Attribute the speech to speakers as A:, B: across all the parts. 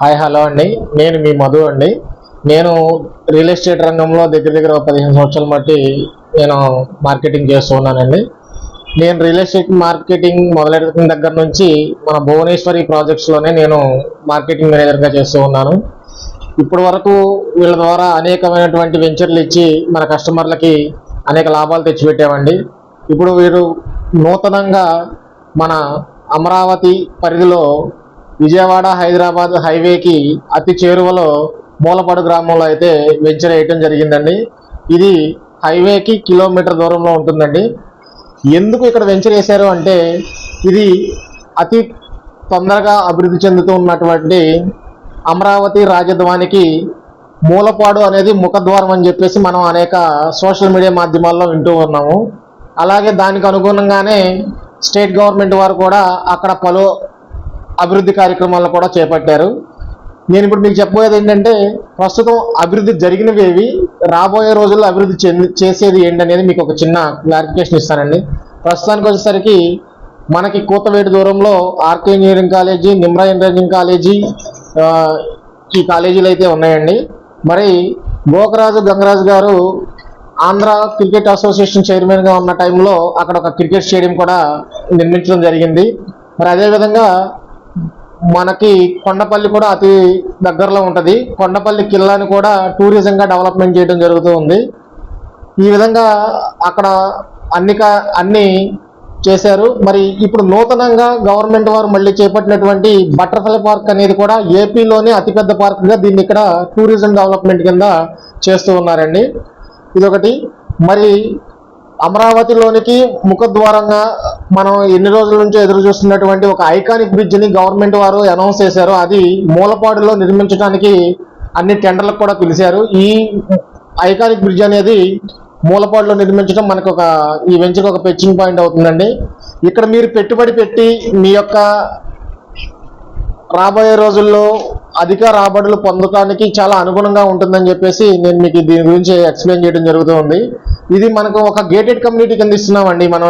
A: Hi hello అండి. నేను మీ మధు అండి. నేను రియల్ ఎస్టేట్ రంగంలో దగ్గర 15 సంవత్సరాల బట్టి నేను మార్కెటింగ్ చేస్తూ ఉన్నానండి. నేను రియల్ ఎస్టేట్ మార్కెటింగ్ మొదలెట్టిన దగ్గర నుంచి మన భువనేశ్వరి ప్రాజెక్ట్స్లోనే నేను మార్కెటింగ్ మేనేజర్గా చేస్తూ ఉన్నాను. ఇప్పటి వరకు వీళ్ళ ద్వారా అనేకమైనటువంటి వెంచర్లు ఇచ్చి మన కస్టమర్లకి అనేక లాభాలు తెచ్చిపెట్టామండి. ఇప్పుడు వీరు నూతనంగా మన అమరావతి పరిధిలో విజయవాడ హైదరాబాద్ హైవేకి అతి చేరువలో మూలపాడు గ్రామంలో అయితే వెంచర్ వేయటం జరిగిందండి. ఇది హైవేకి కిలోమీటర్ దూరంలో ఉంటుందండి. ఎందుకు ఇక్కడ వెంచర్ వేశారు అంటే ఇది అతి తొందరగా అభివృద్ధి చెందుతూ ఉన్నటువంటి అమరావతి రాజధానికి మూలపాడు అనేది ముఖద్వారం అని చెప్పేసి మనం అనేక సోషల్ మీడియా మాధ్యమాల్లో వింటూ ఉన్నాము. అలాగే దానికి అనుగుణంగానే స్టేట్ గవర్నమెంట్ వారు కూడా అక్కడ పలు అభివృద్ధి కార్యక్రమాలను కూడా చేపట్టారు. నేను ఇప్పుడు మీకు చెప్పబోయేది ఏంటంటే ప్రస్తుతం అభివృద్ధి జరిగినవేవి, రాబోయే రోజుల్లో అభివృద్ధి చేసేది ఏంటనేది మీకు ఒక చిన్న క్లారిఫికేషన్ ఇస్తానండి. ప్రస్తుతానికి వచ్చేసరికి మనకి కూతవేటి దూరంలో RK engineering college, Nimra engineering college, ఈ కాలేజీలు అయితే ఉన్నాయండి. మరి గోకరాజు గంగరాజు గారు ఆంధ్ర క్రికెట్ అసోసియేషన్ చైర్మన్గా ఉన్న టైంలో అక్కడ ఒక క్రికెట్ స్టేడియం కూడా నిర్మించడం జరిగింది. మరి అదేవిధంగా మనకి కొండపల్లి కూడా అతి దగ్గరలో ఉంటుంది. కొండపల్లి కిల్లాని కూడా టూరిజంగా డెవలప్మెంట్ చేయడం జరుగుతూ ఉంది. ఈ విధంగా అక్కడ అన్ని చేశారు. మరి ఇప్పుడు నూతనంగా గవర్నమెంట్ వారు మళ్ళీ చేపట్టినటువంటి బటర్ఫ్లై పార్క్ అనేది కూడా ఏపీలోనే అతిపెద్ద పార్క్గా దీన్ని ఇక్కడ టూరిజం డెవలప్మెంట్ కింద చేస్తూ ఉన్నారండి. ఇదొకటి. మరి అమరావతిలోనికి ముఖద్వారంగా మనం ఎన్ని రోజుల నుంచో ఎదురు చూస్తున్నటువంటి ఒక ఐకానిక్ బ్రిడ్జ్ని గవర్నమెంట్ వారు అనౌన్స్ చేశారు. అది మూలపాడులో నిర్మించడానికి అన్ని టెండర్లకు కూడా పిలిచారు. ఈ ఐకానిక్ బ్రిడ్జ్ అనేది మూలపాడులో నిర్మించడం మనకు ఈ వెంచర్కి ఒక పిచ్చింగ్ పాయింట్ అవుతుందండి. ఇక్కడ మీరు పెట్టుబడి పెట్టి మీ యొక్క రాబోయే రోజుల్లో అధిక రాబడులు పొందడానికి చాలా అనుగుణంగా ఉంటుందని చెప్పేసి నేను మీకు దీని గురించి ఎక్స్ప్లెయిన్ చేయడం జరుగుతూ ఉంది. ఇది మనకు ఒక గేటెడ్ కమ్యూనిటీ కింద ఇస్తున్నామండి మనం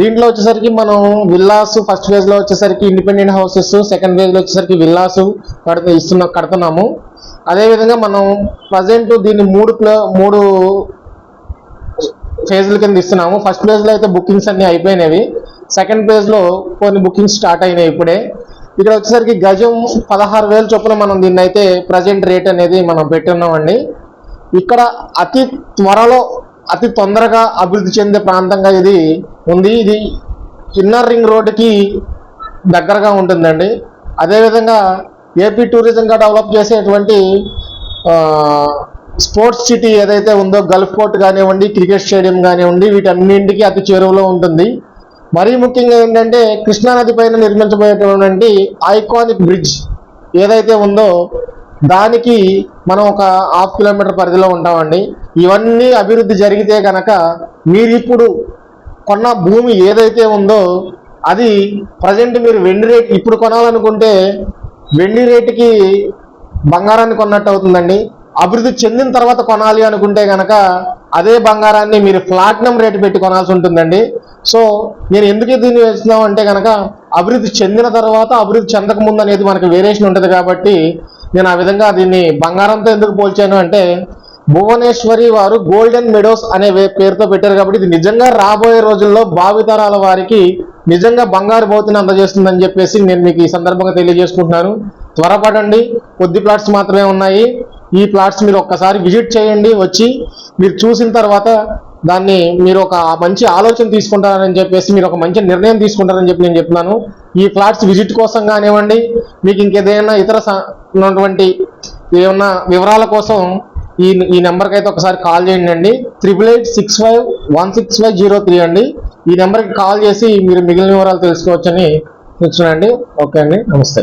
A: దీంట్లో వచ్చేసరికి మనం విల్లాస్ ఫస్ట్ ఫేజ్లో వచ్చేసరికి ఇండిపెండెంట్ హౌసెస్, సెకండ్ ఫేజ్లో వచ్చేసరికి విల్లాస్ కడుతున్నాము. అదేవిధంగా మనం ప్రజెంట్ దీన్ని మూడు ఫేజ్ల కింద ఇస్తున్నాము. ఫస్ట్ ఫేజ్లో అయితే బుకింగ్స్ అన్నీ అయిపోయినవి. సెకండ్ ఫేజ్లో కొన్ని బుకింగ్స్ స్టార్ట్ అయినాయి ఇప్పుడే. ఇక్కడ వచ్చేసరికి గజం 16,000 చొప్పున మనం దీన్ని అయితే ప్రజెంట్ రేట్ అనేది మనం పెట్టున్నామండి. ఇక్కడ అతి తొందరగా అభివృద్ధి చెందే ప్రాంతంగా ఇది ఉంది. ఇది ఇన్నర్ రింగ్ రోడ్డుకి దగ్గరగా ఉంటుందండి. అదేవిధంగా ఏపీ టూరిజంగా డెవలప్ చేసేటువంటి స్పోర్ట్స్ సిటీ ఏదైతే ఉందో గల్ఫ్ పోర్ట్ కానివ్వండి, క్రికెట్ స్టేడియం కానివ్వండి, వీటన్నింటికి అతి చేరువలో ఉంటుంది. మరీ ముఖ్యంగా ఏంటంటే కృష్ణానది పైన నిర్మించబోయేటువంటి ఐకానిక్ బ్రిడ్జ్ ఏదైతే ఉందో దానికి మనం ఒక 1/2 కిలోమీటర్ పరిధిలో ఉంటామండి. ఇవన్నీ అభివృద్ధి జరిగితే కనుక మీరు ఇప్పుడు కొన్న భూమి ఏదైతే ఉందో అది ప్రజెంట్ మీరు వెండి రేట్ ఇప్పుడు కొనాలనుకుంటే వెండి రేటుకి బంగారాన్ని కొన్నట్టు అవుతుందండి. అభివృద్ధి చెందిన తర్వాత కొనాలి అనుకుంటే కనుక అదే బంగారాన్ని మీరు ప్లాటినం రేటు పెట్టి కొనాల్సి ఉంటుందండి. సో నేను ఎందుకు దీన్ని వేస్తున్నాం అంటే కనుక అభివృద్ధి చెందిన తర్వాత అభివృద్ధి చెందక ముందు అనేది మనకు వేరియేషన్ ఉంటుంది కాబట్టి నేను ఆ విధంగా దీన్ని బంగారంతో ఎందుకు పోల్చాను అంటే భువనేశ్వరి వారు గోల్డెన్ మెడోస్ అనే పేరుతో పెట్టారు కాబట్టి ఇది నిజంగా రాబోయే రోజుల్లో భావితరాల వారికి నిజంగా బంగారు భౌతిని అందజేస్తుందని చెప్పేసి నేను మీకు ఈ సందర్భంగా తెలియజేసుకుంటున్నాను. త్వరపడండి, కొద్ది ప్లాట్స్ మాత్రమే ఉన్నాయి. ఈ ప్లాట్స్ మీరు ఒక్కసారి విజిట్ చేయండి. వచ్చి మీరు చూసిన తర్వాత దాన్ని మీరు ఒక మంచి ఆలోచన తీసుకుంటారని చెప్పేసి మీరు ఒక మంచి నిర్ణయం తీసుకుంటారని చెప్పి నేను చెప్తున్నాను. ఈ ఫ్లాట్స్ విజిట్ కోసం కానివ్వండి, మీకు ఇంకేదైనా ఇతర ఉన్నటువంటి ఏమన్నా వివరాల కోసం ఈ నెంబర్కి అయితే ఒకసారి కాల్ చేయండి. 8886516503 అండి. ఈ నెంబర్కి కాల్ చేసి మీరు మిగిలిన వివరాలు తెలుసుకోవచ్చని చూడండి. ఓకే అండి, నమస్తే.